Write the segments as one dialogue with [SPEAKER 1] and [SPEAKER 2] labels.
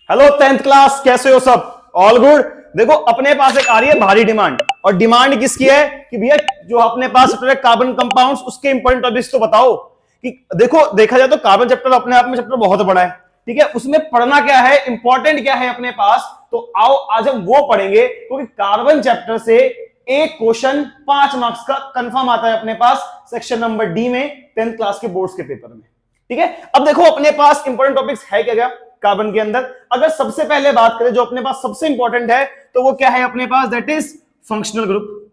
[SPEAKER 1] Hello 10th class, कैसे हो सब? All good. देखो अपने पास एक आ रही है भारी डिमांड, और डिमांड किसकी है कि भैया जो अपने पास कार्बन कंपाउंड्स, उसके इंपॉर्टेंट टॉपिक्स तो बताओ। कि देखो देखा जाए तो कार्बन चैप्टर अपने आप में चैप्टर बहुत बड़ा है, ठीक है। उसमें पढ़ना क्या है, इंपॉर्टेंट क्या है अपने पास, तो आओ आज हम वो पढ़ेंगे। क्योंकि कार्बन चैप्टर से एक क्वेश्चन 5 मार्क्स का कंफर्म आता है अपने पास सेक्शन नंबर डी में 10th क्लास के बोर्ड्स के पेपर में, ठीक है। अब देखो अपने पास इंपॉर्टेंट टॉपिक्स है क्या कार्बन के अंदर। अगर सबसे पहले बात करें जो अपने पास सबसे इंपॉर्टेंट है, तो वो क्या है अपने पास, दैट इज फंक्शनल ग्रुप,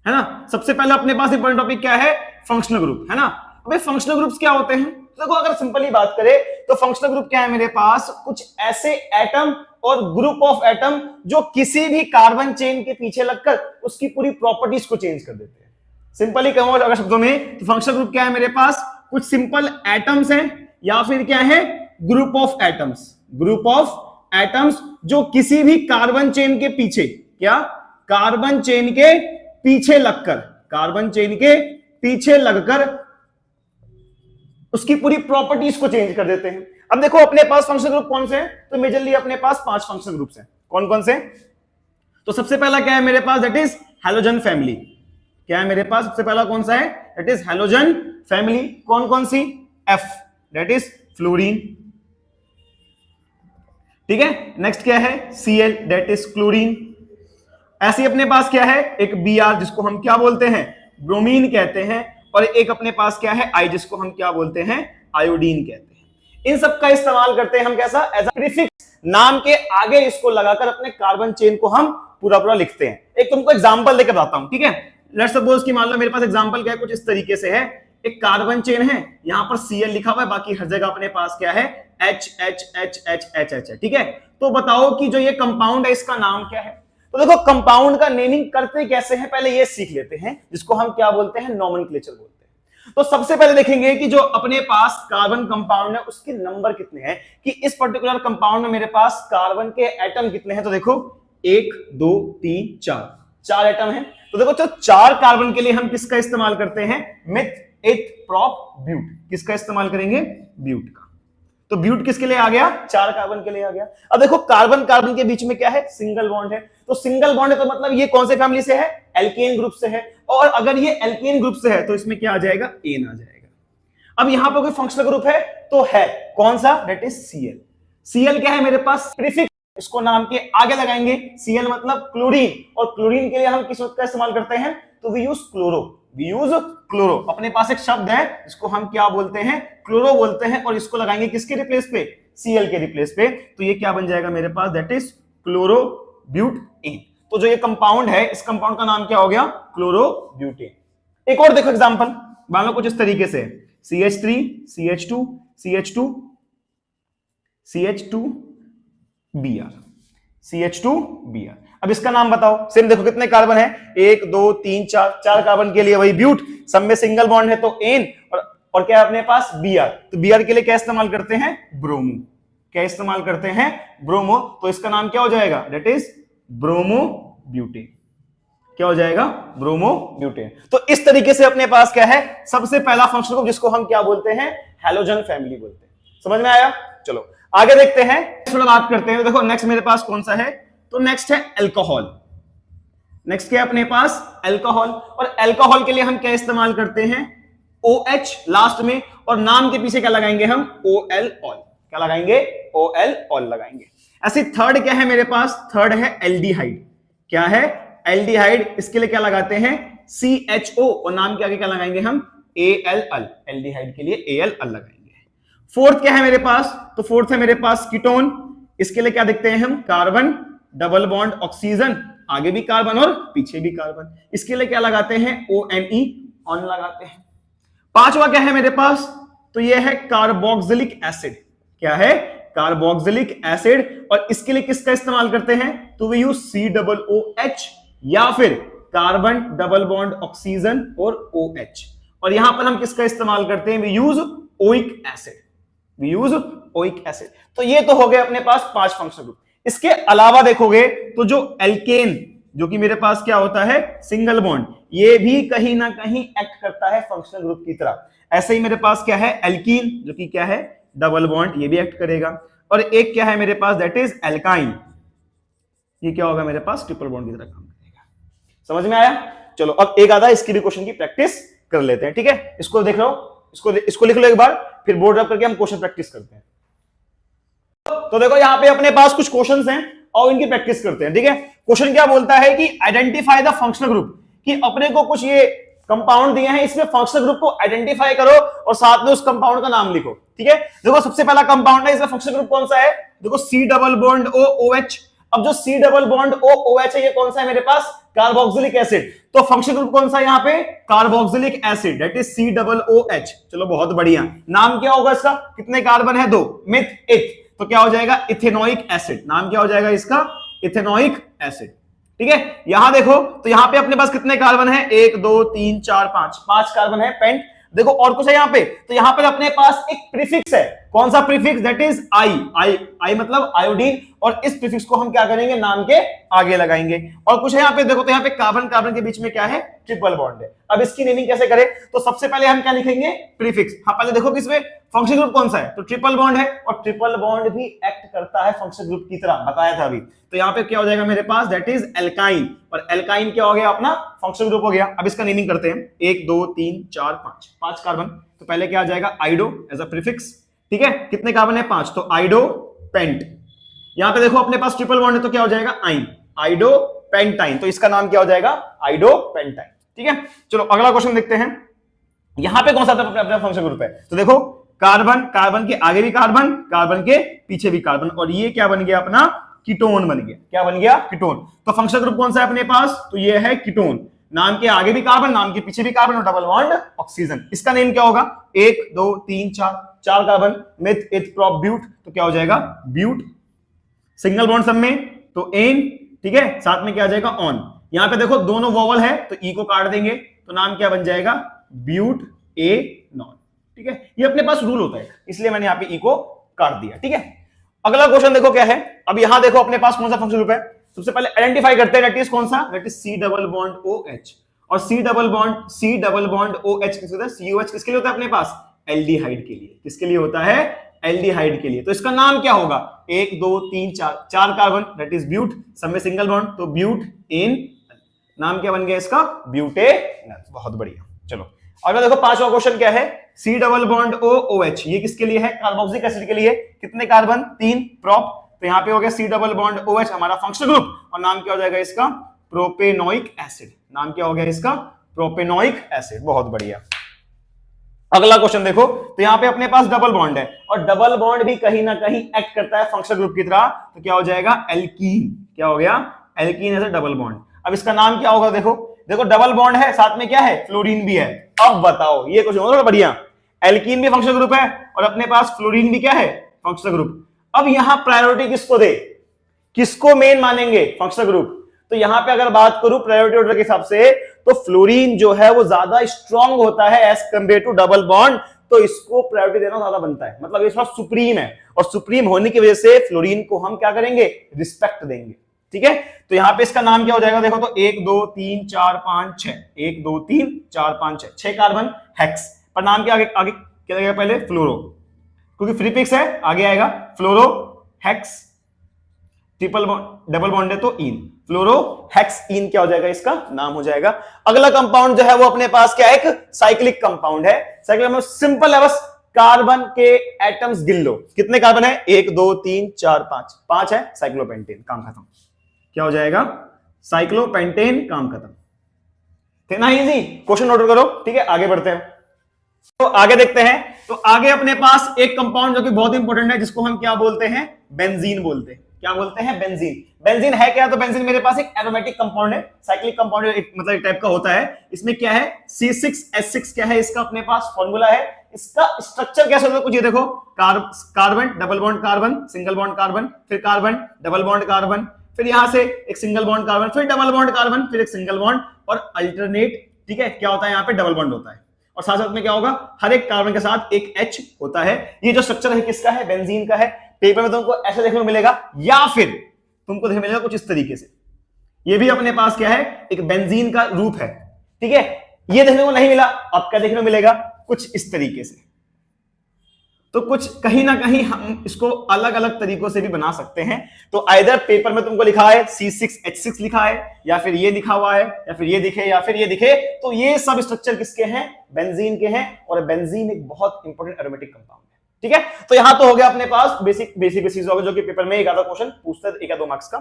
[SPEAKER 1] है ना। सबसे पहले अपने पास इंपॉर्टेंट टॉपिक क्या है, फंक्शनल ग्रुप, है ना। भाई फंक्शनल ग्रुप्स क्या होते हैं, तो देखो अगर सिंपली बात करें तो फंक्शनल ग्रुप क्या है मेरे पास, कुछ ऐसे एटम और ग्रुप ऑफ एटम जो किसी भी कार्बन चेन के पीछे लगकर उसकी पूरी प्रॉपर्टीज को चेंज कर देते हैं। सिंपली कहूं अगर शब्दों में, तो फंक्शनल ग्रुप क्या है मेरे पास, कुछ सिंपल एटम्स हैं या फिर क्या है, group of atoms. Group of atoms जो किसी भी कार्बन चेन के पीछे, क्या, कार्बन चेन के पीछे लगकर, कार्बन चेन के पीछे लगकर उसकी पूरी प्रॉपर्टीज को चेंज कर देते हैं। अब देखो अपने पास फंक्शनल ग्रुप कौन से हैं, तो मेजरली अपने पास 5 फंक्शनल ग्रुप्स हैं। कौन कौन से? तो सबसे पहला क्या है मेरे पास, दैट इज हैलोजन फैमिली। क्या है मेरे पास सबसे पहला कौन सा है, दैट इज हैलोजन फैमिली। कौन कौन सी? एफ, दैट इज फ्लोरीन, ठीक है। नेक्स्ट क्या है, Cl, दैट इज क्लोरीन। ऐसे अपने पास क्या है, एक Br जिसको हम क्या बोलते हैं, ब्रोमीन कहते हैं। और एक अपने पास क्या है, I जिसको हम क्या बोलते हैं, आयोडीन कहते हैं। इन सब का इस्तेमाल करते हैं हम कैसा, एज अ प्रीफिक्स, नाम के आगे इसको लगाकर अपने कार्बन चेन को हम पूरा पूरा लिखते हैं। एक तुमको एग्जांपल लेकर बताता हूं, ठीक है। लेट्स सपोज कि मान लो मेरे पास एग्जांपल क्या है, कुछ इस तरीके से है। एक कार्बन चेन है, यहां पर Cl लिखा हुआ है, बाकी हर जगह अपने पास क्या है, H H H H H H है, ठीक है। तो बताओ कि जो ये कंपाउंड है इसका नाम क्या है। तो देखो कंपाउंड का नेमिंग करते कैसे हैं, पहले ये सीख लेते हैं, जिसको हम क्या बोलते हैं, नोमेनक्लेचर बोलते हैं। तो सबसे पहले देखेंगे कि जो अपने पास कार्बन कंपाउंड है उसके नंबर कितने हैं, कि इस पर्टिकुलर कंपाउंड में मेरे पास कार्बन के एटम कितने हैं। तो देखो 1 2 3 4 एटम हैं। तो देखो तो 4 कार्बन के लिए हम किसका इस्तेमाल करते हैं, मिथ इथ प्रोप ब्यूट। किसका इस्तेमाल करेंगे, ब्यूट का। तो ब्यूट किसके लिए आ गया, 4 कार्बन के लिए आ गया। अब देखो कार्बन कार्बन के बीच में क्या है, सिंगल बॉन्ड है। तो सिंगल बॉन्ड है तो मतलब ये कौन से फैमिली से है, एल्केन ग्रुप से है। और अगर ये एल्केन ग्रुप से है तो इसमें क्या आ जाएगा, एन आ जाएगा। अब यहां पर कोई फंक्शनल ग्रुप है तो है कौन सा, दैट इज Cl। Cl क्या है मेरे पास, प्रीफिक्स, इसको नाम के आगे लगाएंगे। Cl मतलब क्लोरीन, और क्लोरीन के लिए हम किस का इस्तेमाल करते हैं, तो we use chloro. We use chloro. अपने पास एक शब्द है इसको हम क्या बोलते हैं, क्लोरो बोलते हैं। और इसको लगाएंगे किसके रिप्लेस पे, Cl के रिप्लेस पे। तो ये क्या बन जाएगा मेरे पास, दैट इज क्लोरो ब्यूटेन। तो जो ये कंपाउंड है, इस कंपाउंड का नाम क्या हो गया, क्लोरो ब्यूटेन। एक और देखो एग्जांपल, मान लो कुछ इस तरीके से CH3 CH2 CH2 CH2 Br, CH2 Br। अब इसका नाम बताओ। सेम देखो कितने कार्बन है, 1 2 3 4 कार्बन के लिए वही ब्यूट, सब में सिंगल बॉन्ड है तो एन, और क्या है अपने पास, Br। तो Br के लिए क्या इस्तेमाल करते हैं, ब्रोमो। क्या इस्तेमाल करते हैं, ब्रोमो। तो इसका नाम क्या हो जाएगा, दैट इज ब्रोमो ब्यूटेन। क्या हो जाएगा, ब्रोमो ब्यूटेन। तो इस तरीके से अपने पास क्या है, सबसे पहला फंक्शनल ग्रुप जिसको हम क्या बोलते हैं, हैलोजन फैमिली बोलते हैं। समझ में आया? चलो आगे देखते हैं, थोड़ा बात करते हैं। देखो नेक्स्ट मेरे पास कौन सा है, तो नेक्स्ट है अल्कोहल। नेक्स्ट क्या है अपने पास, अल्कोहल। और अल्कोहल के लिए हम क्या इस्तेमाल करते हैं, OH लास्ट में, और नाम के पीछे क्या लगाएंगे हम, OL ऑल। क्या लगाएंगे, OL ऑल लगाएंगे। ऐसे थर्ड क्या है मेरे पास, थर्ड है एल्डिहाइड। क्या है, एल्डिहाइड। इसके लिए क्या लगाते हैं, CHO, और नाम के आगे क्या लगाएंगे हम, AL अल। एल्डिहाइड के लिए AL अल लगाएंगे। फोर्थ क्या है मेरे पास, तो फोर्थ है मेरे पास कीटोन। इसके लिए क्या देखते हैं हम, कार्बन डबल बॉन्ड ऑक्सीजन, आगे भी कार्बन और पीछे भी कार्बन। इसके लिए क्या लगाते हैं, ONE ऑन लगाते हैं। पांचवा क्या है मेरे पास, तो ये है कार्बोक्सिलिक एसिड। क्या है, कार्बोक्सिलिक एसिड। और इसके लिए किसका इस्तेमाल करते हैं, तो वी यूज COOH या फिर कार्बन डबल बॉन्ड ऑक्सीजन और OH। और यहां पर हम किसका इस्तेमाल करते हैं, we use oic acid. We use oic acid. तो ये तो हो गए अपने पास 5 फंक्शनल ग्रुप। इसके अलावा देखोगे तो जो एल्केन, जो कि मेरे पास क्या होता है, सिंगल बॉन्ड, ये भी कहीं ना कहीं एक्ट करता है फंक्शनल ग्रुप की तरह। ऐसे ही मेरे पास क्या है, एल्कीन, जो कि क्या है, डबल बॉन्ड, ये भी एक्ट करेगा। और एक क्या है मेरे पास, दैट इज एल्काइन। ये क्या होगा मेरे पास, ट्रिपल बॉन्ड की तरह काम करेगा। समझ में आया? चलो अब एक आधा इसकी भी क्वेश्चन की प्रैक्टिस कर लेते हैं, ठीक है? इसको देख लो, इसको लिख लो एक बार, फिर बोर्ड रब करके हम क्वेश्चन प्रैक्टिस करते हैं। तो देखो यहां पे अपने पास कुछ क्वेश्चंस हैं और इनकी प्रैक्टिस करते हैं, ठीक है? क्वेश्चन क्या बोलता है कि आइडेंटिफाई द फंक्शनल ग्रुप, कि अपने को कुछ ये कंपाउंड दिए हैं, इसमें फंक्शनल ग्रुप को आइडेंटिफाई करो और साथ में उस कंपाउंड का नाम लिखो, ठीक है? देखो सबसे पहला कंपाउंड है, इसका फंक्शनल ग्रुप कौन सा है? देखो C double bond O OH। अब जो C double bond O OH है, ये कौन सा है मेरे पास? Carboxylic acid. तो फंक्शनल ग्रुप कौन सा है यहाँ पे? Carboxylic acid, that is C double OH। चलो बहुत बढ़िया। नाम क्या होगा इसका? कितने कार्बन है? 2। मिथ इथ, तो क्या हो जाएगा? Ethanoic acid. नाम क्या हो जाएगा इसका? इथेनोइक एसिड, ठीक है? यहां देखो तो यहां पे अपने पास कितने कार्बन है? 1 2 3 4 5 कार्बन है, पेंट। देखो और कुछ है यहां पे, तो यहां पर अपने पास एक प्रीफिक्स है। कौन सा प्रीफिक्स? दैट इज आई मतलब आयोडीन, और इस प्रीफिक्स को हम क्या करेंगे? नाम के आगे लगाएंगे। और कुछ है यहां पे, देखो तो यहां पे कार्बन कार्बन के बीच में क्या है? ट्रिपल बॉन्ड है। अब इसकी नेमिंग कैसे करें? तो सबसे पहले हम क्या लिखेंगे? प्रीफिक्स। हाँ पहले देखो कि इसमें फंक्शनल ग्रुप कौन सा है, तो ट्रिपल बॉन्ड है, और ट्रिपल बॉन्ड भी एक्ट करता है फंक्शनल ग्रुप की तरह, बताया था अभी। तो यहां पे क्या हो जाएगा मेरे पास? दैट इज एल्काइन, और एल्काइन क्या हो गया? अपना फंक्शनल ग्रुप हो गया। अब इसका नेमिंग करते हैं। 1 2 3 4 5 कार्बन, तो पहले क्या आ जाएगा? आइडो एज अ प्रीफिक्स, ठीक है? कितने कार्बन है? 5, तो आइडो पेंट। यहां पे देखो अपने पास ट्रिपल बॉन्ड है, तो क्या हो जाएगा? आइन, आइडो पेंटाइन, तो इसका नाम क्या हो जाएगा? आइडो पेंटाइन, ठीक है? चलो अगला क्वेश्चन देखते हैं। यहां पे कौन सा अपना फंक्शनल ग्रुप है? तो देखो कार्बन, कार्बन के आगे भी कार्बन, कार्बन के पीछे भी कार्बन, और ये क्या बन गया? अपना कीटोन बन गया। क्या बन गया? कीटोन। तो फंक्शनल ग्रुप कौन सा है अपने पास? तो ये है कीटोन। नाम के आगे भी कार्बन, नाम के पीछे भी कार्बन, और डबल बॉन्ड ऑक्सीजन। इसका नेम क्या होगा? 1 2 3 4 carbon, meth eth prop but, तो क्या हो जाएगा? ब्यूट। सिंगल बॉन्ड सब में तो एन, ठीक है? साथ में क्या आ जाएगा? ऑन। यहां पे देखो दोनों वोवल है, तो ई को काट देंगे, तो नाम क्या बन जाएगा? ब्यूट ए नॉन, ठीक है? ये अपने पास रूल होता है, इसलिए मैंने यहां पे ई को काट दिया, ठीक है? अगला क्वेश्चन देखो क्या है। अब यहां देखो अपने पास कौन सा फंक्शनल ग्रुप है, सबसे पहले आइडेंटिफाई करते हैं। दैट इज कौन सा? That is C double bond OH, और C डबल बॉन्ड OH किसके होता है? COH किसके लिए होता है अपने पास? एल्डिहाइड के लिए। किसके लिए होता है? एल्डिहाइड के लिए। तो इसका नाम क्या होगा? 1 2 3 4 कार्बन, दैट इज ब्यूट, सब में सिंगल बॉन्ड, तो ब्यूट एन। नाम क्या बन गया इसका? ब्यूटेनल। बहुत बढ़िया। चलो अगला देखो, पांचवा क्वेश्चन क्या है? C डबल बॉन्ड OH, ये किसके लिए है? कार्बोक्सिलिक एसिड के लिए। कितने कार्बन? 3, प्रोप, तो यहां पे हो गया C डबल बॉन्ड OH हमारा फंक्शनल ग्रुप, और नाम क्या हो जाएगा इसका? Propanoic acid. नाम क्या हो गया इसका? Propanoic acid. बहुत बढ़िया। अगला क्वेश्चन देखो, तो यहां पे अपने पास डबल बॉन्ड है, और डबल बॉन्ड भी कहीं ना कहीं एक्ट करता है फंक्शनल ग्रुप की तरह, तो क्या हो जाएगा? एल्कीन। क्या हो गया? Alkene as a double bond. अब इसका नाम क्या होगा? देखो देखो डबल बॉन्ड है, साथ में क्या है? फ्लोरीन भी है। अब बताओ, ये क्वेश्चन होगा बढ़िया। एल्कीन भी फंक्शनल ग्रुप है, और अपने पास फ्लोरीन भी क्या है? Functional group. अब यहां प्रायोरिटी किसको दे? किसको मेन मानेंगे? Functional group. तो यहां पे अगर बात करूं प्रायोरिटी ऑर्डर के हिसाब से, तो फ्लोरीन जो है वो ज्यादा स्ट्रांग होता है as compare to double bond, तो इसको प्रायोरिटी देना ज्यादा बनता है। मतलब इस बार सुप्रीम है, और सुप्रीम होने की वजह से फ्लोरीन को हम क्या करेंगे? रिस्पेक्ट देंगे, ठीक है? तो यहां पे इसका नाम क्या हो जाएगा? देखो तो 1 2 3 4 5 6, 1 2 3 4 5 6 कार्बन, हेक्स। पर नाम के आगे आगे क्या लगेगा? पहले फ्लोरो, क्योंकि प्रीफिक्स है, आगे आएगा fluoro hex. Triple bond double bond है तो इन, फ्लोरो हेक्स इन क्या हो जाएगा? इसका नाम हो जाएगा। अगला कंपाउंड जो है वो अपने पास क्या है? एक साइक्लिक कंपाउंड है। साइक्लिक में सिंपल है, बस कार्बन के एटम्स गिन लो। कितने कार्बन है? 1 2 3 4 5 है, साइक्लोपेंटेन। काम खत्म। क्या हो जाएगा? साइक्लोपेंटेन। काम खत्म। इतना इजी। क्वेश्चन नोट करो, ठीक है? आगे बढ़ते हैं। तो आगे देखते हैं। तो आगे अपने पास एक कंपाउंड जो कि बहुत इंपॉर्टेंट है, जिसको हम क्या बोलते हैं? बेंजीन बोलते हैं। क्या बोलते हैं? बेंजीन। बेंजीन है क्या? तो बेंजीन मेरे पास एक एरोमेटिक कंपाउंड है, साइक्लिक कंपाउंड एक मतलब एक टाइप का होता है। इसमें क्या है? C6H6 क्या है इसका अपने पास फॉर्मूला है। इसका स्ट्रक्चर कैसे होता है कुछ ये देखो, carbon double bond carbon, single bond carbon, फिर कार्बन डबल बॉन्ड कार्बन, फिर यहां से एक सिंगल बॉन्ड कार्बन, फिर डबल बॉन्ड कार्बन, फिर एक सिंगल बॉन्ड, और अल्टरनेट, ठीक है? क्या होता है यहाँ पे? डबल बॉन्ड होता है, और साथ साथ में क्या होगा? हर एक कार्बन के साथ एक H होता है। ये जो स्ट्रक्चर है किसका है? बेंजीन का है। पेपर में तुमको ऐसे देखने को मिलेगा, या फिर तुमको देखने मिलेगा कुछ इस तरीके से। ये भी अपने पास क्या है? एक बेंजीन का रूप है, ठीक है? ये देखने को नहीं मिला, अब क्या देखने को मिलेगा? कुछ इस तरीके से। तो कुछ कहीं ना कहीं हम इसको अलग अलग तरीकों से भी बना सकते हैं। तो आइदर पेपर में तुमको लिखा है C6H6 लिखा है, या फिर ये लिखा हुआ है, या फिर ये दिखे, या फिर ये दिखे, तो ये सब स्ट्रक्चर किसके हैं? बेंजीन के हैं। और बेंजीन एक बहुत इंपॉर्टेंट एरोमेटिक कंपाउंड है। ठीक है, तो यहां तो हो गया अपने पास बेसिक बेसिस हो गया, जो कि पेपर में एक आधा क्वेश्चन पूछता है, एक या दो मार्क्स का।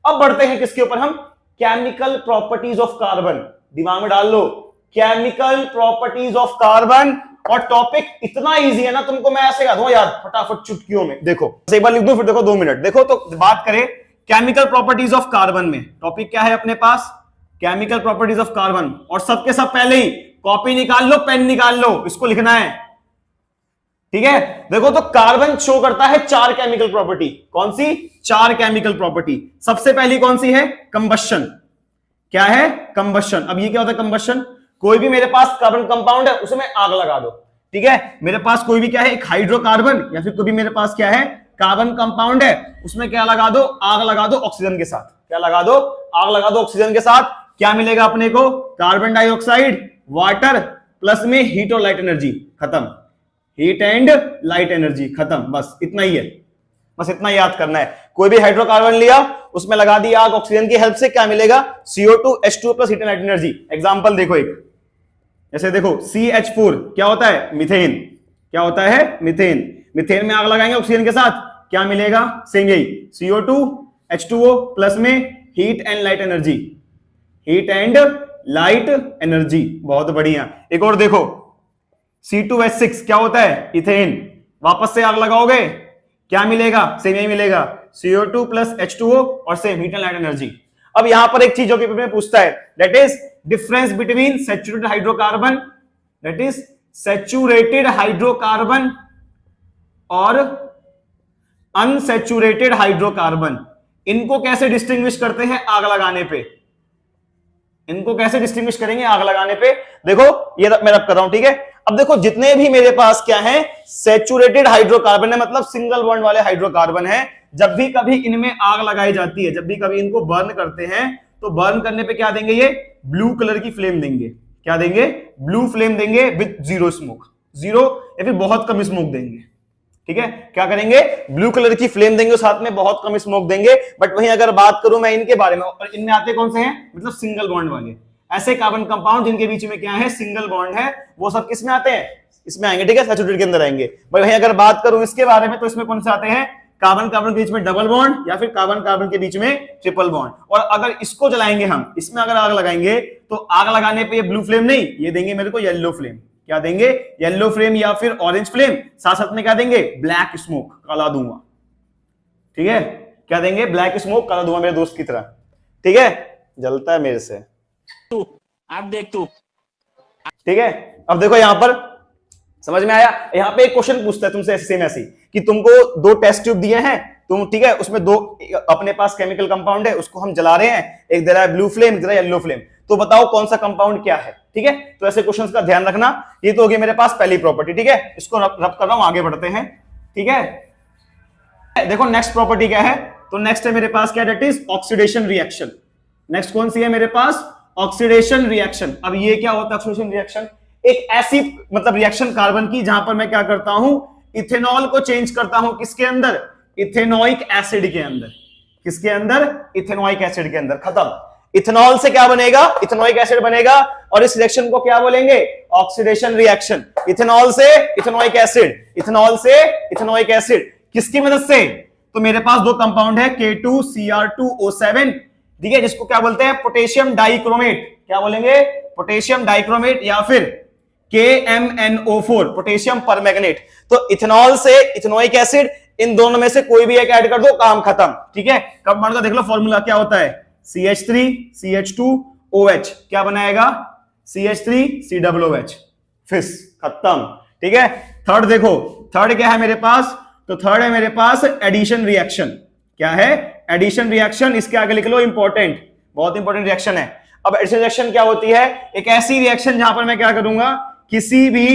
[SPEAKER 1] अब बढ़ते हैं किसके ऊपर हम? Chemical properties of carbon. दिमाग में डाल लो, केमिकल प्रॉपर्टीज ऑफ कार्बन। और टॉपिक इतना इजी है ना, तुमको मैं ऐसे याद हूं यार फटाफट चुटकियों में। देखो एक बार लिख दो, फिर देखो 2 मिनट। देखो तो बात करें केमिकल प्रॉपर्टीज ऑफ कार्बन में, टॉपिक क्या है अपने पास? Chemical properties of carbon. और सबके सब पहले ही कॉपी निकाल लो, पेन निकाल लो, इसको लिखना है। ठीक है, देखो तो कार्बन शो करता है 4 केमिकल प्रॉपर्टी। कौन सी? 4 केमिकल प्रॉपर्टी। सबसे पहली कौन सी है? कंबशन। क्या है? कंबशन। अब ये क्या होता है कंबशन? कोई भी मेरे पास कार्बन कंपाउंड है, उसमें आग लगा दो। ठीक है, मेरे पास कोई भी क्या है, एक हाइड्रोकार्बन, या फिर कोई भी मेरे पास क्या है, कार्बन कंपाउंड है, उसमें क्या लगा दो? आग लगा दो ऑक्सीजन के साथ। क्या लगा दो? आग लगा दो ऑक्सीजन के साथ। क्या मिलेगा अपने को? कार्बन डाइऑक्साइड, वाटर, प्लस में हीट और लाइट एनर्जी। खत्म। हीट एंड लाइट एनर्जी खत्म। बस इतना ही है, बस इतना याद करना है। कोई भी हाइड्रोकार्बन लिया, उसमें लगा दी आग ऑक्सीजन की हेल्प से, क्या मिलेगा? CO2 H2 plus heat and light energy. Example देखो एक, जैसे देखो CH4 क्या होता है? मीथेन। क्या होता है? मीथेन। मीथेन में आग लगाएंगे ऑक्सीजन के साथ, क्या मिलेगा? सेम यही CO2 H2O प्लस में heat and light energy. Heat and light energy, बहुत बढ़िया। एक और देखो C2H6 क्या होता है? इथेन। वापस से आग लगाओगे, क्या मिलेगा? सेम यही मिलेगा, CO2 प्लस H2O और same heat and light energy. अब यहां पर एक चीज जो कि पेपर में पूछता है, that is difference between saturated hydrocarbon, that is saturated hydrocarbon और अनसैचुरेटेड हाइड्रोकार्बन। इनको कैसे डिस्टिंग्विश करते हैं आग लगाने पे? इनको कैसे डिस्टिंग्विश करेंगे आग लगाने पे? देखो ये मैं रब कर रहा हूं, ठीक है। अब देखो जितने भी मेरे पास क्या है, सैचुरेटेड हाइड्रोकार्बन है, मतलब सिंगल बॉन्ड वाले हाइड्रोकार्बन है, जब भी कभी इनमें आग लगाई जाती है, जब भी कभी इनको बर्न करते हैं, तो बर्न करने पे क्या देंगे? ये ब्लू कलर की फ्लेम देंगे। क्या देंगे? ब्लू फ्लेम देंगे विद जीरो स्मोक, जीरो या फिर बहुत कम स्मोक देंगे। ठीक है, क्या करेंगे? ब्लू कलर की फ्लेम देंगे, साथ में बहुत कम स्मोक देंगे। बट वहीं अगर बात करूं मैं इनके बारे में, और इनमें आते कौन से हैं? मतलब सिंगल बॉन्ड वाले ऐसे कार्बन कंपाउंड जिनके बीच में क्या है? सिंगल बॉन्ड है, वो सब किस में आते हैं? इसमें आएंगे। ठीक है, सैचुरेटेड के अंदर आएंगे। बट वहीं अगर बात करूं इसके बारे में, तो इसमें कौन से आते हैं? कार्बन कार्बन के बीच में डबल बॉन्ड, या फिर कार्बन कार्बन के बीच में ट्रिपल बॉन्ड। और अगर इसको जलाएंगे हम, इसमें अगर आग लगाएंगे, तो आग लगाने पे ये ब्लू फ्लेम नहीं, ये देंगे मेरे को येलो फ्लेम। क्या देंगे? येलो फ्लेम या फिर ऑरेंज फ्लेम। साथ साथ में क्या देंगे? ब्लैक स्मोक, काला धुआं। ठीक है, क्या देंगे? ब्लैक स्मोक, काला धुआं, मेरे दोस्त की तरह। ठीक है, जलता है मेरे से
[SPEAKER 2] तू, आप देख तू।
[SPEAKER 1] ठीक है, अब देखो यहां पर समझ में आया? यहां पे एक क्वेश्चन पूछता है तुमसे सेम ऐसी, कि तुमको 2 टेस्ट ट्यूब दिए हैं तुम, ठीक है, उसमें 2 अपने पास केमिकल कंपाउंड है, उसको हम जला रहे हैं, एक दे रहा है ब्लू फ्लेम, एक दे रहा है येलो फ्लेम, तो बताओ कौन सा कंपाउंड क्या है। ठीक है, तो ऐसे क्वेश्चंस का ध्यान रखना। ये तो होगी मेरे पास पहली प्रॉपर्टी। ठीक है, इसको रब कर रहा हूं, आगे बढ़ते हैं। ठीक है, देखो नेक्स्ट प्रॉपर्टी क्या है, तो नेक्स्ट है मेरे पास क्या? That is oxidation reaction. Next कौन सी है मेरे पास? Oxidation reaction. अब ये क्या होता है ऑक्सीडेशन रिएक्शन? एक ऐसी मतलब रिएक्शन कार्बन की, जहां पर मैं क्या करता हूं? इथेनॉल को चेंज करता हूं किसके अंदर? इथेनोइक एसिड के अंदर। किसके अंदर? इथेनोइक एसिड के अंदर। खत्म। इथेनॉल से क्या बनेगा? इथेनोइक एसिड बनेगा, और इस रिएक्शन को क्या बोलेंगे? Oxidation reaction. इथेनॉल से इथेनोइक एसिड, इथेनॉल से इथेनोइक एसिड। किसकी मदद से? तो मेरे पास 2 कंपाउंड है, K2Cr2O7, ठीक है, जिसको क्या बोलते हैं? Potassium dichromate. क्या बोलेंगे? पोटेशियम डाइक्रोमेट, या फिर KMNO4, पोटेशियम परमैंगनेट। तो इथेनॉल से इथेनोइक एसिड, इन दोनों में से कोई भी एक ऐड कर दो, काम खत्म। ठीक है, कब मान लो, देख लो फॉर्मूला क्या होता है? CH3 CH2OH, क्या बनाएगा? CH3 COOH, फिस, खत्म। ठीक है, थर्ड देखो, थर्ड क्या है मेरे पास? तो थर्ड है मेरे पास एडिशन रिएक्शन। क्या है? Addition reaction. इसके आगे लिख लो, इंपॉर्टेंट, बहुत इंपॉर्टेंट रिएक्शन है। अब एडिशन रिएक्शन क्या होती है? एक ऐसी रिएक्शन जहां पर मैं क्या करूंगा? किसी भी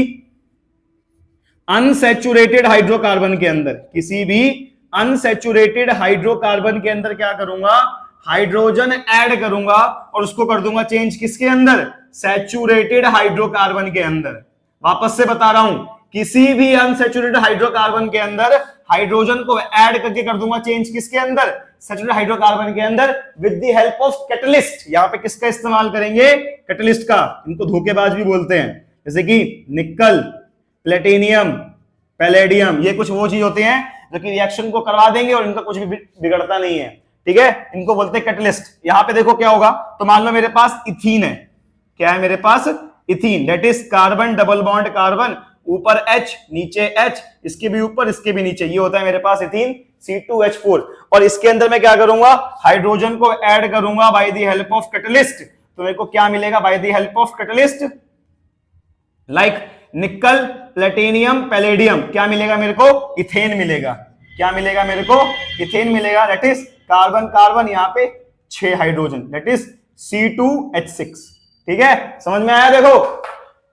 [SPEAKER 1] अनसैचुरेटेड हाइड्रोकार्बन के अंदर, किसी भी अनसैचुरेटेड हाइड्रोकार्बन के अंदर क्या करूंगा? हाइड्रोजन ऐड करूंगा, और उसको कर दूंगा चेंज किसके अंदर? सैचुरेटेड हाइड्रोकार्बन के अंदर। वापस से बता रहा हूं, किसी भी अनसैचुरेटेड हाइड्रोकार्बन के अंदर हाइड्रोजन को ऐड करके कर दूंगा चेंज, किसके अंदर, सैचुरेटेड हाइड्रोकार्बन के अंदर, with the help of catalyst. यहां पे किसका इस्तेमाल करेंगे, कैटलिस्ट का। इनको धोखेबाज भी बोलते हैं, जैसे कि निकल, प्लेटिनियम, पैलेडियम, ये कुछ वो चीज होते हैं जो कि रिएक्शन को करवा देंगे और इनका कुछ भी बिगड़ता नहीं है, ठीक है, इनको बोलते हैं कैटलिस्ट। यहां पे देखो क्या होगा, तो मान लो मेरे पास इथीन है, क्या है मेरे पास, ethene, that is carbon double bond carbon, ऊपर H नीचे H, इसके भी ऊपर इसके भी नीचे, ये होता है मेरे पास इथीन C2H4। और इसके अंदर मैं क्या करूंगा, हाइड्रोजन को ऐड करूंगा by the help of catalyst. तो मेरे को क्या मिलेगा by the help of catalyst, like निकल, प्लेटिनियम, पैलेडियम, क्या मिलेगा मेरे को, इथेन मिलेगा। क्या मिलेगा मेरे को, इथेन मिलेगा, दैट इज कार्बन कार्बन, यहां पे 6 हाइड्रोजन, दैट इज C2H6। ठीक है, समझ में आया, देखो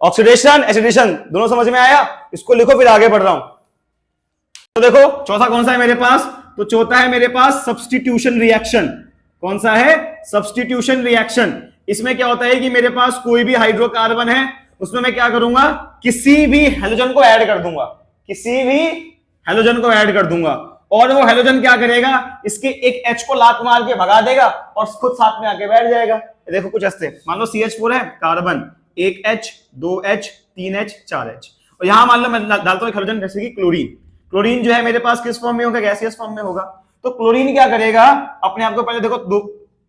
[SPEAKER 1] ऑक्सीडेशन एसिडेशन दोनों समझ में आया, इसको लिखो फिर आगे बढ़ रहा हूं। तो देखो चौथा कौन सा है मेरे पास, तो चौथा है मेरे पास सब्स्टिट्यूशन रिएक्शन। कौन सा है, सब्स्टिट्यूशन रिएक्शन। इसमें क्या होता है कि मेरे पास कोई भी हाइड्रोकार्बन है, उसमें मैं क्या करूंगा, किसी भी हेलोजन को ऐड कर दूंगा, किसी भी हेलोजन को ऐड कर दूंगा, और वो हेलोजन क्या करेगा, इसके एक H को लात मार के भगा देगा और खुद साथ में आके बैठ जाएगा। देखो कुछ ऐसे, मान लो CH4 है, कार्बन, एक H, 2H, 3H, 4H, और यहां मान लो मैं डालता हूं एक हेलोजन जैसे कि क्लोरीन। क्लोरीन जो है मेरे पास किस फॉर्म में होगा, गैसियस फॉर्म में होगा। तो क्लोरीन क्या करेगा, अपने आप को पहले देखो,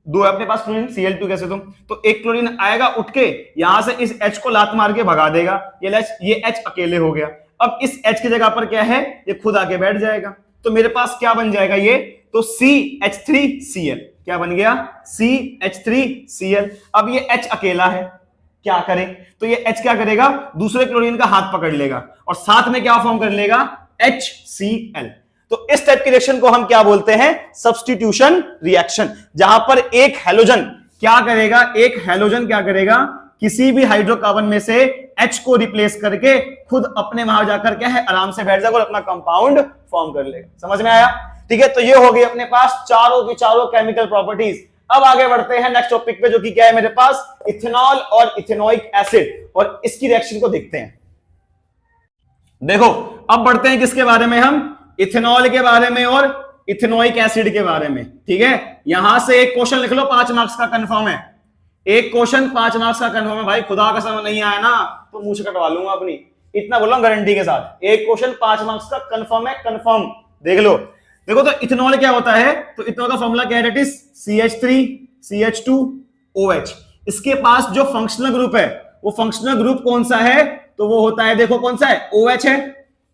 [SPEAKER 1] दो है अपने पास क्लोरीन, Cl2 कैसे तुम, तो एक क्लोरीन आएगा उठ के यहां से इस H को लात मार के भगा देगा, ये H अकेले हो गया। अब इस H की जगह पर क्या है, ये खुद आके बैठ जाएगा। तो मेरे पास क्या बन जाएगा ये, तो CH3Cl, क्या बन गया, CH3Cl। अब ये H अकेला है, क्या करे, तो ये H क्या करेगा, दूसरे क्लोरीन का हाथ पकड़ लेगा और साथ में क्या फॉर्म कर लेगा, HCl। तो इस टाइप की रिएक्शन को हम क्या बोलते हैं, सब्स्टिट्यूशन रिएक्शन, जहां पर एक हैलोजन क्या करेगा, एक हैलोजन क्या करेगा, किसी भी हाइड्रोकार्बन में से H को रिप्लेस करके खुद अपने वहां जाकर क्या है, आराम से बैठ जाएगा और अपना कंपाउंड फॉर्म कर लेगा। समझ में आया, ठीक है। तो ये हो गई अपने पास चारों की चारों केमिकल प्रॉपर्टीज। अब आगे बढ़ते हैं नेक्स्ट टॉपिक पे, जो कि क्या है मेरे पास, इथेनॉल और इथेनोइक एसिड, और इसकी रिएक्शन को देखते हैं। देखो अब बढ़ते हैं किसके बारे में, हम इथेनॉल के बारे में और इथेनोइक एसिड के बारे में। ठीक है, यहां से एक क्वेश्चन लिख लो, 5 मार्क्स का कंफर्म है, एक क्वेश्चन 5 मार्क्स का कंफर्म है भाई। खुदा का समझ नहीं आया ना तो मुंह से कटवा लूंगा अपनी, इतना बोल रहा हूं गारंटी के साथ। एक क्वेश्चन 5 मार्क्स का कंफर्म है, कंफर्म देख लो। देखो तो इथेनॉल क्या होता है, तो इथेनॉल का फॉर्मूला क्या है, इट इज CH3 CH2OH। इसके पास जो फंक्शनल ग्रुप है, वो फंक्शनल ग्रुप कौन सा है, तो वो होता है, देखो कौन सा है, OH है।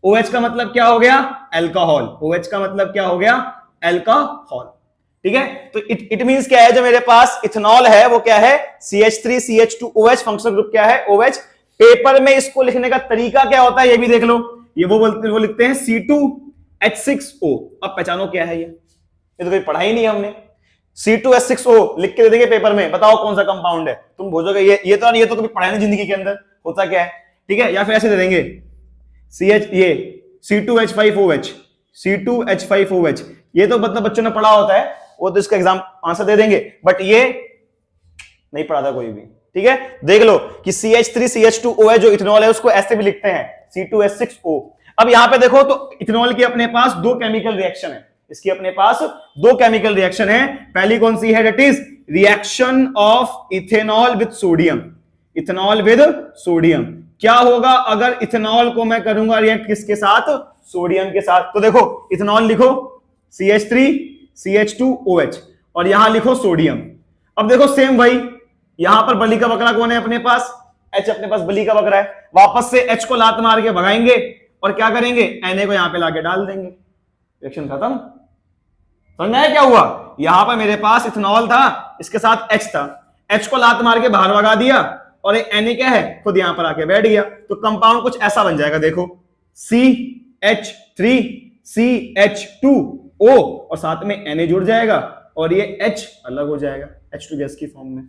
[SPEAKER 1] OH का मतलब क्या हो गया, अल्कोहल। OH का मतलब क्या हो गया, अल्कोहल। ठीक है, तो इट मींस क्या है, जो मेरे पास इथेनॉल है वो क्या है, CH3 CH2OH, फंक्शनल ग्रुप क्या है, OH। पेपर में इसको लिखने का तरीका क्या होता है, ये भी देख लो। ये वो लिखते हैं C2H6O। अब पहचानो क्या है ये तो कोई पढ़ा ही नहीं हमने। C2H6O लिख के दे देंगे पेपर में, बताओ कौन सा कंपाउंड है, तुम बोलोगे ये तो कभी पढ़ा नहीं जिंदगी के अंदर, होता क्या है। ठीक है, या फिर ऐसे दे देंगे C2H5OH, C2H5OH, ये तो मतलब बच्चों ने पढ़ा होता है, वो तो इसका एग्जाम आंसर दे देंगे, बट ये नहीं पढ़ा था कोई भी। ठीक है, देख लो कि CH3 CH2OH जो इथेनॉल है उसको ऐसे भी लिखते हैं, C2H6O। अब यहां पे देखो तो इथेनॉल की अपने पास 2 केमिकल रिएक्शन है, इसकी अपने पास 2 केमिकल रिएक्शन है। पहली कौन सी है, that is reaction of ethanol with sodium. Ethanol with sodium, क्या होगा अगर इथेनॉल को मैं करूंगा रिएक्ट किसके साथ, सोडियम के साथ। तो देखो इथेनॉल लिखो CH3 CH2OH और यहां लिखो सोडियम। अब देखो सेम भाई, यहां पर बलि का बकरा कौन है अपने पास, H अपने पास बलि का बकरा है। वापस से H को लात मार के भगाएंगे और क्या करेंगे, Na को यहां पे लाके डाल देंगे, रिएक्शन खत्म। समझ में आया क्या हुआ, यहां पर मेरे पास इथेनॉल था, इसके साथ H था, H को लात मार के बाहर भगा दिया और एक Na क्या है, खुद यहां पर आके बैठ गया। तो कंपाउंड कुछ ऐसा बन जाएगा, देखो CH3 CH2O और साथ में Na जुड़ जाएगा और ये H अलग हो जाएगा H2 गैस की फॉर्म में।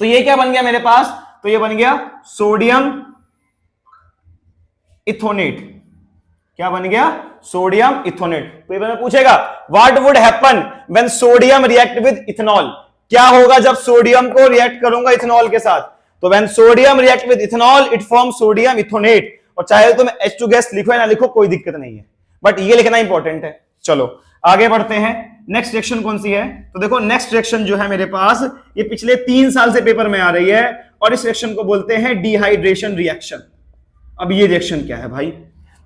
[SPEAKER 1] तो ये क्या बन गया मेरे पास, तो ये बन गया सोडियम इथोनेट। क्या बन गया, सोडियम इथोनेट। पेपर में पूछेगा what would happen when sodium react with ethanol, क्या होगा जब सोडियम को रिएक्ट करूंगा इथेनॉल के साथ, तो when sodium react with ethanol it form sodium ethanoate. और चाहे तो मैं H2 गैस लिखो या ना लिखो कोई दिक्कत नहीं है, बट ये लिखना इंपॉर्टेंट है। चलो आगे बढ़ते हैं। नेक्स्ट रिएक्शन कौन सी है? तो देखो नेक्स्ट रिएक्शन जो है मेरे पास, ये पिछले 3 साल से पेपर में आ रही है और इस रिएक्शन को बोलते हैं डिहाइड्रेशन रिएक्शन। अब ये रिएक्शन क्या है भाई?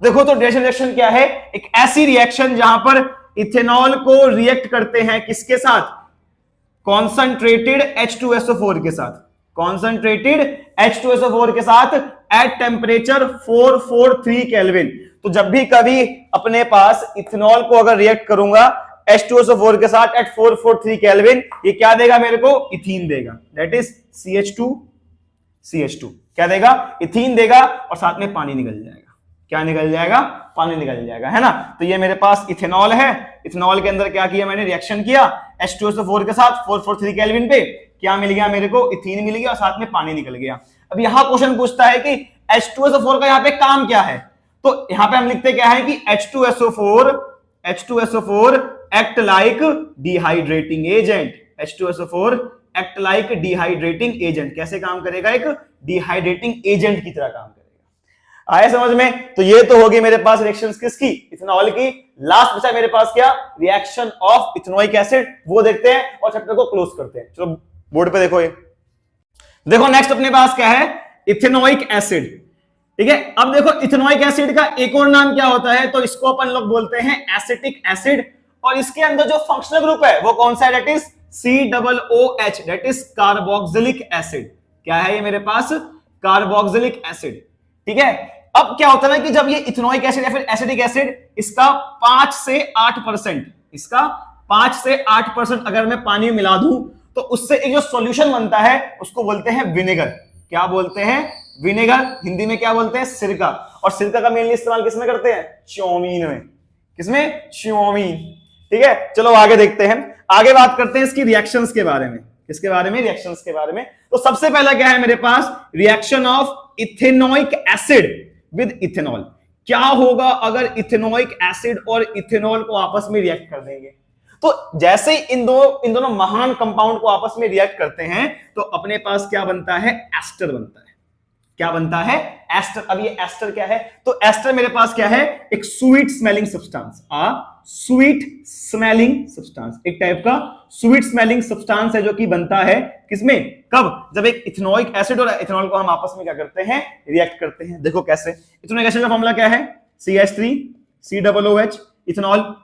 [SPEAKER 1] देखो तो डिहाइड्रेशन रिएक्शन क्या है? एक ऐसी रिएक्शन जहां पर इथेनॉल को रिएक्ट करते हैं किसके साथ? कॉन्संट्रेटेड H2SO4 के साथ। कॉन्संट्रेटेड H2SO4 के साथ एट टेम्परेचर 443 केल्विन। तो जब भी कभी अपने पास इथेनॉल को अगर रिएक्ट करूंगा H2SO4 के साथ एट 443 केल्विन, ये क्या देगा मेरे को? इथीन देगा, दैट इज CH2 क्या देगा? इथीन देगा और साथ में पानी निकल जाएगा। क्या निकल जाएगा? पानी निकल जाएगा, है ना। तो ये मेरे पास इथेनॉल है, इथेनॉल के अंदर क्या किया मैंने? रिएक्शन किया H2SO4 के साथ 443 केल्विन पे, क्या मिल गया मेरे को? इथीन मिल गया और साथ में पानी निकल गया। अब यहां क्वेश्चन पूछता है कि H2SO4 का यहां पे काम क्या है? तो यहां पे हम लिखते क्या है कि H2SO4 act like dehydrating agent. H2SO4 act like dehydrating agent. कैसे काम करेगा? एक डिहाइड्रेटिंग एजेंट की तरह काम करेगा। आया समझ में? तो ये तो होगी मेरे पास रिएक्शंस किसकी? इथेनॉल की। लास्ट बचा मेरे पास क्या? Reaction of ethanoic acid. वो देखते हैं और चैप्टर को क्लोज करते हैं। चलो बोर्ड पे देखो, ये देखो नेक्स्ट अपने पास क्या है? Ethanoic acid. ठीक है, अब देखो इथेनोइक एसिड का एक और नाम क्या होता है? तो इसको अपन लोग बोलते हैं एसिटिक एसिड। और इसके अंदर जो फंक्शनल ग्रुप है वो कौन सा है? That is COOH, that is carboxylic acid. क्या है ये मेरे पास? Carboxylic acid. ठीक है, अब क्या होता है ना कि जब ये इथेनोइक एसिड या फिर एसिटिक एसिड, इसका 5 से 8% अगर मैं पानी में मिला दूं तो उससे एक जो सॉल्यूशन बनता है उसको बोलते हैं विनेगर। क्या बोलते हैं? विनेगर। हिंदी में क्या बोलते हैं? सिरका। और सिरका का मेनली इस्तेमाल किसमें करते हैं? चाउमीन में। किसमें? चाउमीन। ठीक है, चलो आगे देखते हैं। आगे बात करते हैं इसकी रिएक्शंस के बारे में। किसके बारे में? रिएक्शंस के बारे में। तो सबसे पहला क्या है मेरे पास? Reaction of ethanoic acid with ethanol. क्या होगा अगर इथेनोइक एसिड और इथेनॉल को आपस में रिएक्ट कर देंगे? तो जैसे ही इन दोनों महान कंपाउंड को आपस में रिएक्ट करते हैं तो अपने पास क्या बनता है? एस्टर बनता है। क्या बनता है? एस्टर। अब ये एस्टर क्या है? तो एस्टर मेरे पास क्या है? एक sweet smelling substance. Sweet smelling substance, एक टाइप का स्वीट स्मेलिंग सब्सटेंस है जो कि बनता है किसमें? कब? जब एक इथेनोइक एसिड और इथेनॉल को हम आपस में क्या करते हैं? रिएक्ट करते हैं। देखो कैसे। इथेनोइक एसिड का फॉर्मूला क्या है? CH3COOH, ethanol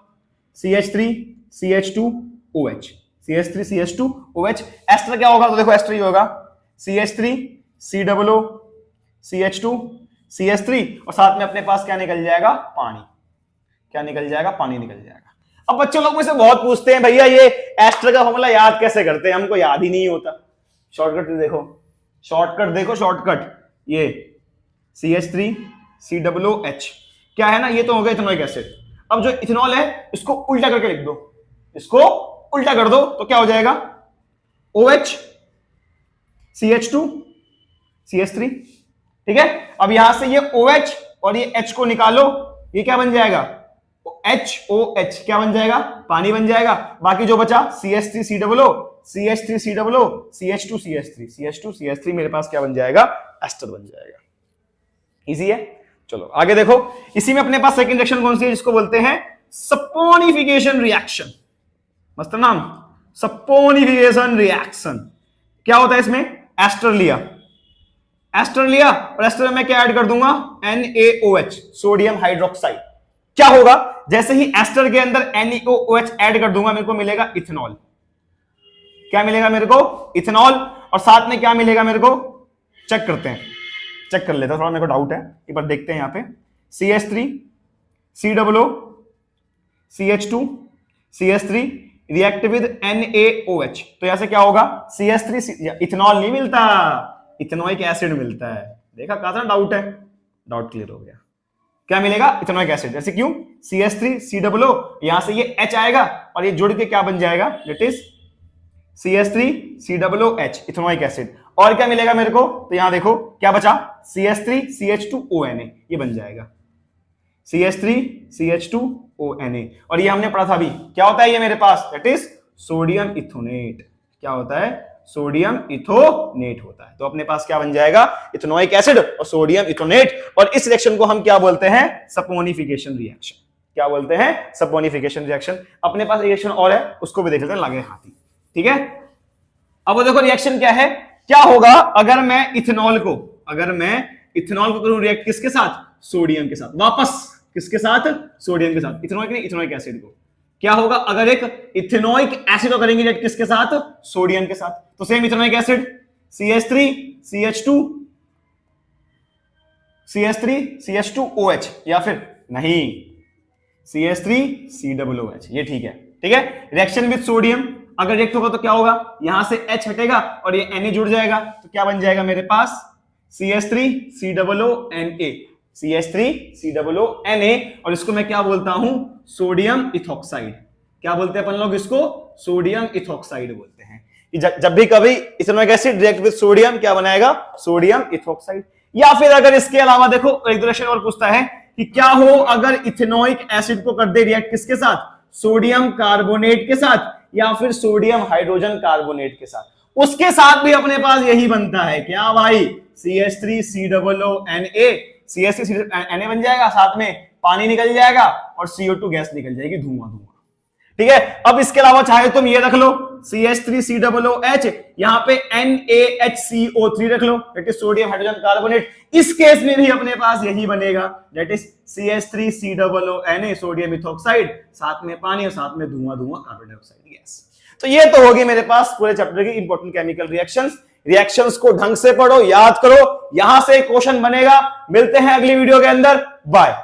[SPEAKER 1] CH3CH2OH, CH3CH2OH। Ester क्या होगा? तो देखो एस्टर ये होगा CH3COOCH2CH3 और साथ में अपने पास क्या निकल जाएगा? पानी। क्या निकल जाएगा? पानी निकल जाएगा। अब बच्चे लोग में से बहुत पूछते हैं भैया ये एस्टर का फॉर्मूला याद कैसे करते हैं? हमको याद ही नहीं होता। शॉर्टकट देखो, शॉर्टकट ये CH3COOH क्या है ना? ये तो हो गया इथेनोइक एसिड। अब जो इथेनॉल है इसको उल्टा करके लिख दो, इसको उल्टा कर दो तो क्या हो जाएगा? OH CH2 CH3। ठीक है, अब यहां से ये OH और ये H को निकालो, ये क्या बन जाएगा? HOH। क्या बन जाएगा? पानी बन जाएगा। बाकी जो बचा CH3COO, CH3COO, CH2CH3 मेरे पास क्या बन जाएगा? एस्टर बन जाएगा। इजी है। चलो आगे देखो। इसी में अपने पास सेकंड रिएक्शन कौन सी है? जिसको बोलते हैं सपोनिफिकेशन रिएक्शन। मस्त नाम, सपोनिफिकेशन रिएक्शन। क्या होता है इसमें? एस्टर लिया और एस्टर में क्या ऐड कर दूंगा? NaOH, sodium hydroxide. क्या होगा? जैसे ही एस्टर के अंदर NaOH ऐड कर दूंगा मेरे को मिलेगा इथेनॉल। क्या मिलेगा मेरे को? इथेनॉल। और साथ में क्या मिलेगा मेरे को? चेक करते हैं, चेक कर लेता, थोड़ा मेरे को डाउट है, एक बार देखते हैं। यहां पे CH3COO CH2 CH3 react with NaOH। तो यहां से क्या होगा? CH3 इथेनॉल नहीं मिलता, इथेनोइक एसिड मिलता है। देखा कितना डाउट है? डाउट क्लियर हो गया। क्या मिलेगा? Ethanoic acid. जैसे क्यों? CH3COO, यहां से ये H आएगा और ये जुड़ के क्या बन जाएगा? That is CH3COOH, ethanoic acid. और क्या मिलेगा मेरे को? तो यहां देखो क्या बचा? CH3CH2ONA, ये बन जाएगा CH3CH2ONA। और ये हमने पढ़ा था अभी, क्या होता है ये मेरे पास? That is sodium ethanoate. क्या होता है? सोडियम इथोनेट होता है। तो अपने पास क्या बन जाएगा, इथेनोइक एसिड और सोडियम इथोनेट। और इस रिएक्शन को हम क्या बोलते हैं, सपोनिफिकेशन रिएक्शन। क्या बोलते हैं, सपोनिफिकेशन रिएक्शन। अपने पास रिएक्शन और है, उसको भी देख लेते हैं, लगे हाथी। ठीक है, अब वो देखो रिएक्शन क्या है, क्या होगा अगर मैं इथेनॉल को करूं रिएक्ट किसके साथ, सोडियम के साथ। वापस किसके साथ, सोडियम के साथ। इथेनॉइक नहीं, इथेनोइक एसिड को। क्या होगा अगर एक इथेनोइक एसिड को करेंगे रिएक्ट किसके साथ, सोडियम के साथ। तो same ethanoic acid CH3 CH2 CH2OH, या फिर नहीं CH3 COOH। ये ठीक है, ठीक है। रिएक्शन विद सोडियम अगर रिएक्ट होगा तो क्या होगा, यहां से H हटेगा और ये Na जुड़ जाएगा, तो क्या बन जाएगा मेरे पास CH3 COONA, CH3 COONA। और इसको मैं क्या बोलता हूं, सोडियम इथॉक्साइड। क्या बोलते हैं अपन लोग इसको, सोडियम इथॉक्साइड बोलते हैं। जब भी कभी ethanoic acid react with sodium क्या बनाएगा, सोडियम इथॉक्साइड। या फिर अगर इसके अलावा देखो एक रिएक्शन और पूछता है कि क्या हो अगर इथेनोइक एसिड को कर दे रिएक्ट किसके साथ, सोडियम कार्बोनेट के साथ, या फिर सोडियम हाइड्रोजन कार्बोनेट के साथ। उसके साथ भी अपने पास यही बनता है, क्या भाई, CH3 COONA, CH3 Na बन जाएगा, साथ में पानी निकल जाएगा और CO2 गैस निकल जाएगी, धुआं। ठीक है। अब इसके अलावा चाहे तुम ये रख लो CH3 COOH, यहां पे NaHCO3 रख लो, that is sodium hydrogen carbonate. इस केस में भी अपने पास यही बनेगा, that is CH3 COONA, sodium ethoxide, साथ में पानी और साथ में धुआं कार्बन डाइऑक्साइड गैस। तो ये तो होगी मेरे पास पूरे चैप्टर की इंपॉर्टेंट केमिकल रिएक्शंस को ढंग से पढ़ो, याद करो, यहां से क्वेश्चन बनेगा। मिलते हैं अगली वीडियो के अंदर, बाय।